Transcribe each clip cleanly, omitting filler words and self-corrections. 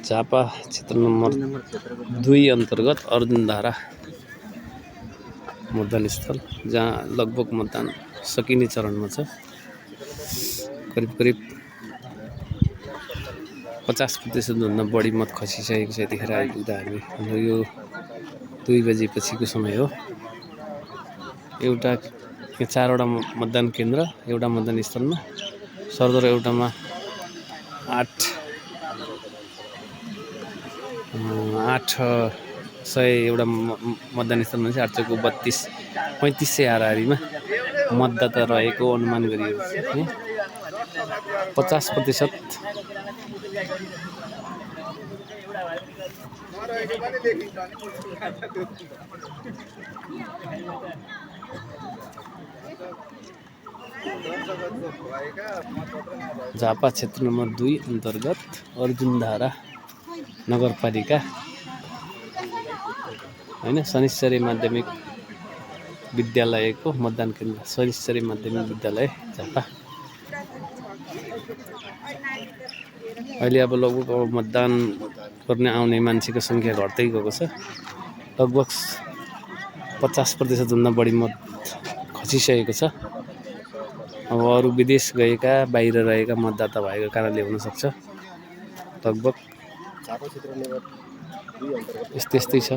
झापा क्षेत्र नम्बर 2 अन्तर्गत अर्जुनधारा मतदान स्थल, जहाँ लगभग मतदान सकिने चरणमा छ। करिब 50% भन्दा बढी मत खसिसकेको छ यतिखेर आइपुग्दा हामी। यो 2 बजेपछिको समय हो। एउटा 4वटा मतदान केन्द्र, एउटा मतदान स्थलमा सरदर एउटामा 800 एउटा मतदान स्थलमा चाहिँ 8 चौको 32 3500 हाराहारीमा मतदाता रहेको अनुमान गरिएको छ। 50% झापा क्षेत्र नम्बर 2 अन्तर्गत अर्जुनधारा नगरपालिका हैन, शनिश्चरी माध्यमिक विद्यालयको मतदान केन्द्र, शनिश्चरी माध्यमिक विद्यालय झापा। अहिले अब लगभग मतदान गर्ने आउने मान्छेको सङ्ख्या घट्दै गएको छ। लगभग 50% भन्दा बढी मत खसिसकेको छ। अब अरू विदेश गएका, बाहिर रहेका मतदाता भएको कारणले हुन सक्छ। लगभग यस्तै छ।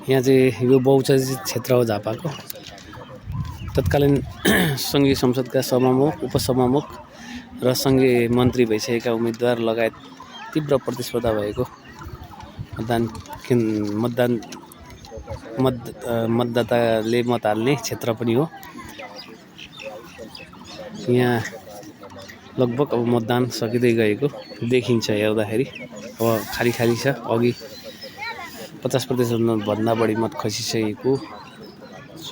यहाँ चाहिँ यो बहुचर्चित क्षेत्र हो झापाको। तत्कालीन सङ्घीय संसदका सभामुख, उपसभामुख र सङ्घीय मन्त्री भइसकेका उम्मेदवार लगायत तीव्र प्रतिस्पर्धा भएको मतदाताले मत हाल्ने क्षेत्र पनि हो। यहाँ लगभग अब मतदान सकिँदै गएको देखिन्छ हेर्दाखेरि। अब खाली छ। अघि 50% भन्दा बढी मत खसिसकेको छ।